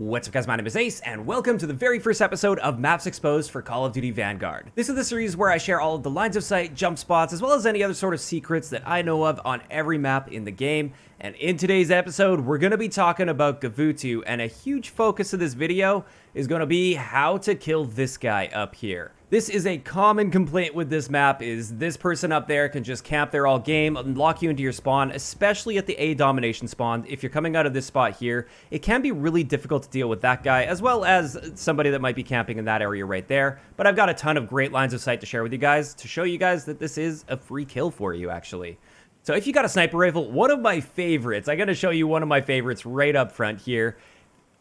What's up guys, my name is Ace, and welcome to the very first episode of Maps Exposed for Call of Duty Vanguard. This is the series where I share all of the lines of sight, jump spots, as well as any other sort of secrets that I know of on every map in the game. And in today's episode, we're going to be talking about Gavutu, and a huge focus of this video is going to be how to kill this guy up here. This is a common complaint with this map, is this person up there can just camp there all game and lock you into your spawn, especially at the A domination spawn. If you're coming out of this spot here, it can be really difficult to deal with that guy, as well as somebody that might be camping in that area right there. But I've got a ton of great lines of sight to share with you guys, to show you guys that this is a free kill for you, actually. So if you got a sniper rifle, one of my favorites, I'm going to show you one of my favorites right up front here.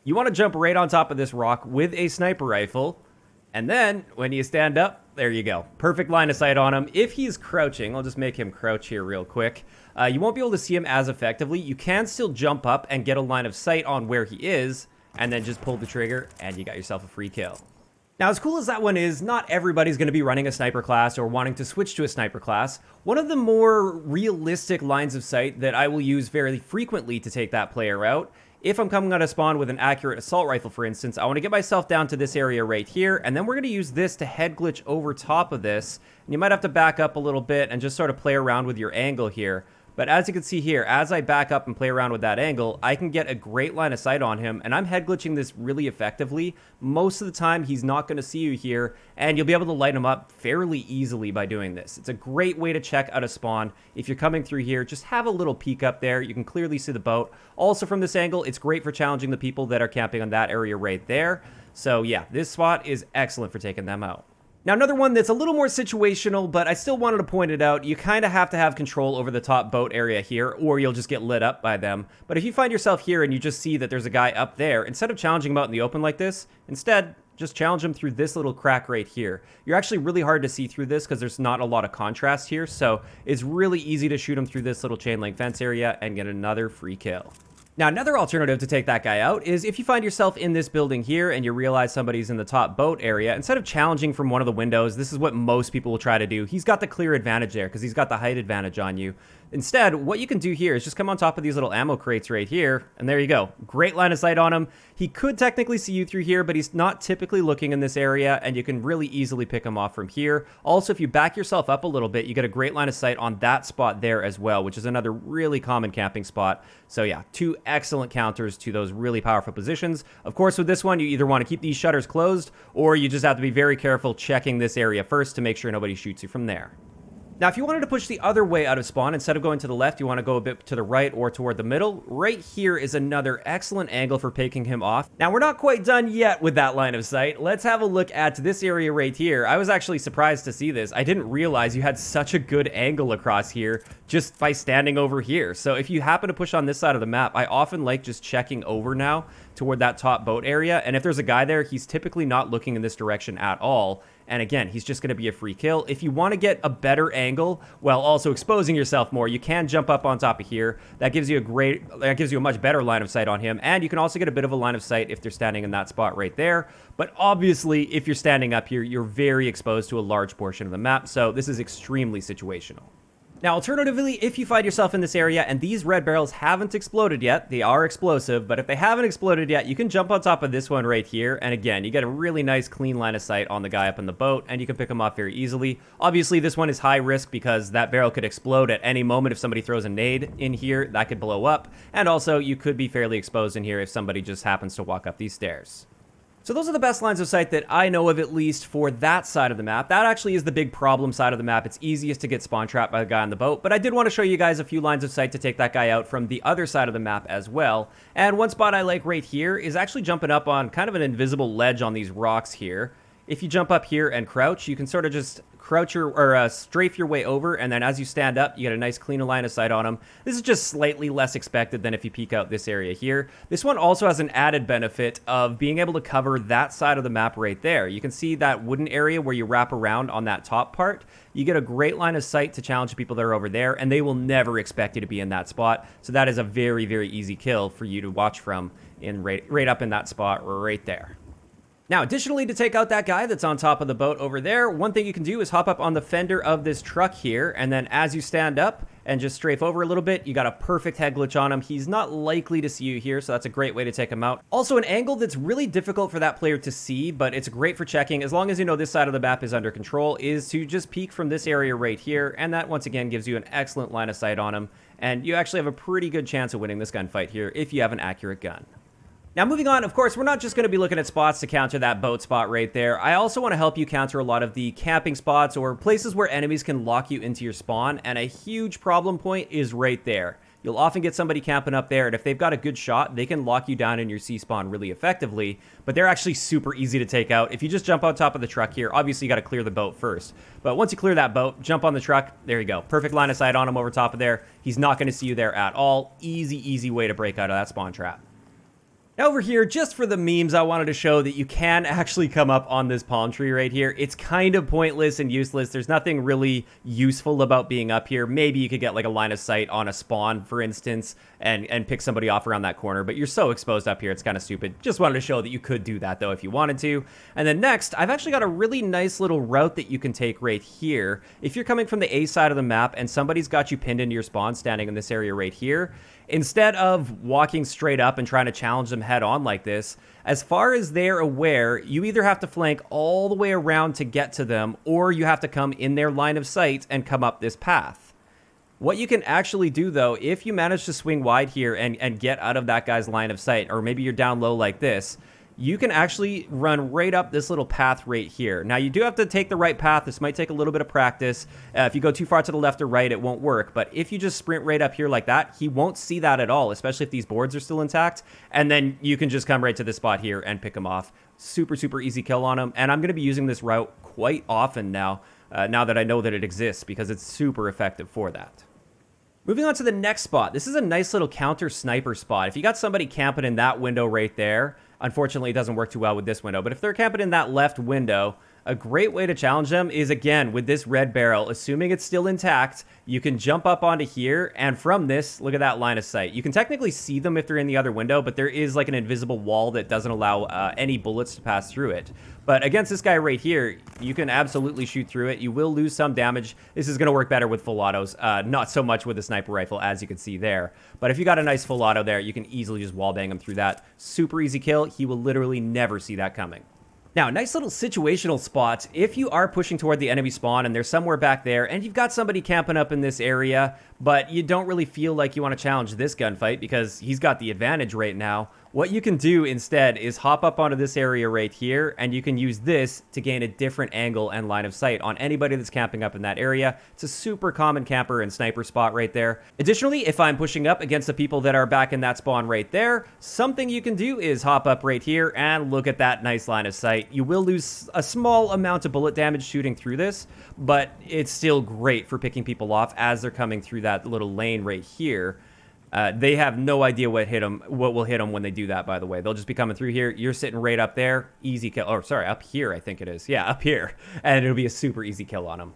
You want to jump right on top of this rock with a sniper rifle, and then when you stand up, there you go. Perfect line of sight on him. If he's crouching, I'll just make him crouch here real quick. You won't be able to see him as effectively. You can still jump up and get a line of sight on where he is, and then just pull the trigger, and you got yourself a free kill. Now, as cool as that one is, not everybody's going to be running a sniper class or wanting to switch to a sniper class. One of the more realistic lines of sight that I will use very frequently to take that player out, if I'm coming out of spawn with an accurate assault rifle, for instance, I want to get myself down to this area right here, and then we're going to use this to head glitch over top of this. And you might have to back up a little bit and just sort of play around with your angle here. But as you can see here, as I back up and play around with that angle, I can get a great line of sight on him, and I'm head glitching this really effectively. Most of the time, he's not going to see you here, and you'll be able to light him up fairly easily by doing this. It's a great way to check out of spawn. If you're coming through here, just have a little peek up there. You can clearly see the boat. Also from this angle, it's great for challenging the people that are camping on that area right there. So yeah, this spot is excellent for taking them out. Now, another one that's a little more situational, but I still wanted to point it out, you kind of have to have control over the top boat area here, or you'll just get lit up by them. But if you find yourself here and you just see that there's a guy up there, instead of challenging him out in the open like this, instead, just challenge him through this little crack right here. You're actually really hard to see through this because there's not a lot of contrast here, so it's really easy to shoot him through this little chain link fence area and get another free kill. Now, another alternative to take that guy out is if you find yourself in this building here and you realize somebody's in the top boat area, instead of challenging from one of the windows, this is what most people will try to do. He's got the clear advantage there because he's got the height advantage on you. Instead, what you can do here is just come on top of these little ammo crates right here, and there you go. Great line of sight on him. He could technically see you through here, but he's not typically looking in this area, and you can really easily pick him off from here. Also, if you back yourself up a little bit, you get a great line of sight on that spot there as well, which is another really common camping spot. So yeah, two excellent counters to those really powerful positions. Of course, with this one, you either want to keep these shutters closed, or you just have to be very careful checking this area first to make sure nobody shoots you from there. Now, if you wanted to push the other way out of spawn, instead of going to the left, you want to go a bit to the right or toward the middle. Right here is another excellent angle for picking him off. Now, we're not quite done yet with that line of sight. Let's have a look at this area right here. I was actually surprised to see this. I didn't realize you had such a good angle across here just by standing over here. So if you happen to push on this side of the map, I often like just checking over now toward that top boat area. And if there's a guy there, he's typically not looking in this direction at all. And again, he's just going to be a free kill. If you want to get a better angle while also exposing yourself more, you can jump up on top of here. That gives you a much better line of sight on him. And you can also get a bit of a line of sight if they're standing in that spot right there. But obviously, if you're standing up here, you're very exposed to a large portion of the map. So this is extremely situational. Now, alternatively, if you find yourself in this area and these red barrels haven't exploded yet, they are explosive, but if they haven't exploded yet, you can jump on top of this one right here, and again, you get a really nice clean line of sight on the guy up in the boat, and you can pick him off very easily. Obviously, this one is high risk because that barrel could explode at any moment. If somebody throws a nade in here, that could blow up, and also, you could be fairly exposed in here if somebody just happens to walk up these stairs. So those are the best lines of sight that I know of, at least for that side of the map. That actually is the big problem side of the map. It's easiest to get spawn trapped by the guy on the boat, but I did want to show you guys a few lines of sight to take that guy out from the other side of the map as well. And one spot I like right here is actually jumping up on kind of an invisible ledge on these rocks here. If you jump up here and crouch, you can sort of just crouch or strafe your way over, and then as you stand up, you get a nice clean line of sight on them. This is just slightly less expected than if you peek out this area here. This one also has an added benefit of being able to cover that side of the map right there. You can see that wooden area where you wrap around on that top part. You get a great line of sight to challenge people that are over there, and they will never expect you to be in that spot. So that is a very, very easy kill for you to watch from right up in that spot right there. Now, additionally, to take out that guy that's on top of the boat over there, one thing you can do is hop up on the fender of this truck here, and then as you stand up and just strafe over a little bit, you got a perfect head glitch on him. He's not likely to see you here, so that's a great way to take him out. Also, an angle that's really difficult for that player to see, but it's great for checking, as long as you know this side of the map is under control, is to just peek from this area right here, and that once again gives you an excellent line of sight on him, and you actually have a pretty good chance of winning this gunfight here if you have an accurate gun. Now, moving on, of course, we're not just going to be looking at spots to counter that boat spot right there. I also want to help you counter a lot of the camping spots or places where enemies can lock you into your spawn, and a huge problem point is right there. You'll often get somebody camping up there, and if they've got a good shot, they can lock you down in your C-spawn really effectively, but they're actually super easy to take out. If you just jump on top of the truck here, obviously you got to clear the boat first, but once you clear that boat, jump on the truck, there you go. Perfect line of sight on him over top of there. He's not going to see you there at all. Easy way to break out of that spawn trap. Now over here, just for the memes, I wanted to show that you can actually come up on this palm tree right here. It's kind of pointless and useless. There's nothing really useful about being up here. Maybe you could get like a line of sight on a spawn, for instance, and pick somebody off around that corner, but you're so exposed up here, it's kind of stupid. Just wanted to show that you could do that though if you wanted to. And then next, I've actually got a really nice little route that you can take right here. If you're coming from the A side of the map and somebody's got you pinned into your spawn standing in this area right here, instead of walking straight up and trying to challenge them head on like this, as far as they're aware, you either have to flank all the way around to get to them, or you have to come in their line of sight and come up this path. What you can actually do though, if you manage to swing wide here and get out of that guy's line of sight, or maybe you're down low like this, you can actually run right up this little path right here. Now, you do have to take the right path. This might take a little bit of practice. If you go too far to the left or right, it won't work. But if you just sprint right up here like that, he won't see that at all, especially if these boards are still intact. And then you can just come right to this spot here and pick him off. Super easy kill on him. And I'm going to be using this route quite often now, now that I know that it exists, because it's super effective for that. Moving on to the next spot. This is a nice little counter sniper spot. If you got somebody camping in that window right there, unfortunately it doesn't work too well with this window, but if they're camping in that left window, a great way to challenge them is, again, with this red barrel. Assuming it's still intact, you can jump up onto here, and from this, look at that line of sight. You can technically see them if they're in the other window, but there is like an invisible wall that doesn't allow any bullets to pass through it. But against this guy right here, you can absolutely shoot through it. You will lose some damage. This is going to work better with full autos, not so much with a sniper rifle, as you can see there. But if you got a nice full auto there, you can easily just wallbang him through that. Super easy kill. He will literally never see that coming. Now, nice little situational spot. If you are pushing toward the enemy spawn and they're somewhere back there and you've got somebody camping up in this area, but you don't really feel like you want to challenge this gunfight because he's got the advantage right now, what you can do instead is hop up onto this area right here, and you can use this to gain a different angle and line of sight on anybody that's camping up in that area. It's a super common camper and sniper spot right there. Additionally, if I'm pushing up against the people that are back in that spawn right there, something you can do is hop up right here and look at that nice line of sight. You will lose a small amount of bullet damage shooting through this, but it's still great for picking people off as they're coming through that little lane right here. They have no idea what will hit them when they do that, by the way. They'll just be coming through here. You're sitting right up there. Easy kill. Oh, sorry, up here, I think it is. Yeah, up here. And it'll be a super easy kill on them.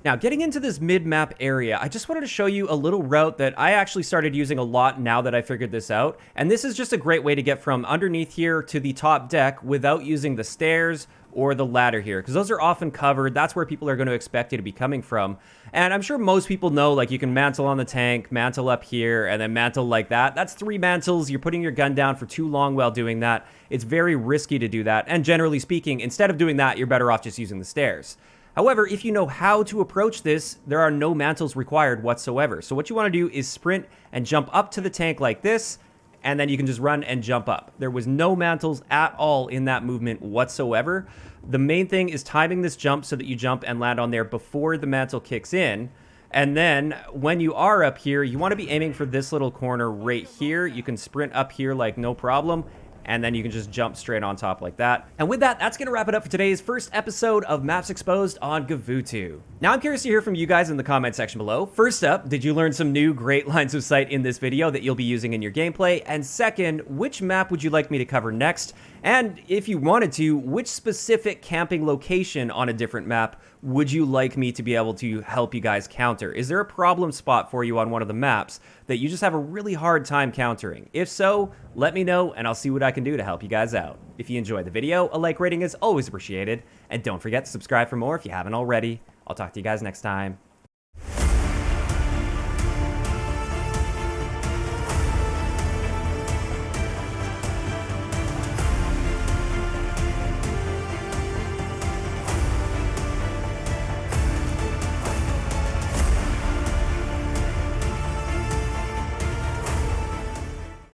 Now, getting into this mid-map area, I just wanted to show you a little route that I actually started using a lot now that I figured this out. And this is just a great way to get from underneath here to the top deck without using the stairs or the ladder here, because those are often covered. That's where people are going to expect you to be coming from. And I'm sure most people know, like, you can mantle on the tank, mantle up here, and then mantle like that. That's 3 mantles. You're putting your gun down for too long while doing that. It's very risky to do that. And generally speaking, instead of doing that, you're better off just using the stairs. However, if you know how to approach this, there are no mantles required whatsoever. So what you want to do is sprint and jump up to the tank like this, and then you can just run and jump up. There was no mantles at all in that movement whatsoever. The main thing is timing this jump so that you jump and land on there before the mantle kicks in. And then when you are up here, you want to be aiming for this little corner right here. You can sprint up here like no problem, and then you can just jump straight on top like that. And with that, that's going to wrap it up for today's first episode of Maps Exposed on Gavutu. Now, I'm curious to hear from you guys in the comment section below. First up, did you learn some new great lines of sight in this video that you'll be using in your gameplay? And second, which map would you like me to cover next? And if you wanted to, which specific camping location on a different map would you like me to be able to help you guys counter? Is there a problem spot for you on one of the maps that you just have a really hard time countering? If so, let me know and I'll see what I can do to help you guys out. If you enjoyed the video, a like rating is always appreciated. And don't forget to subscribe for more if you haven't already. I'll talk to you guys next time.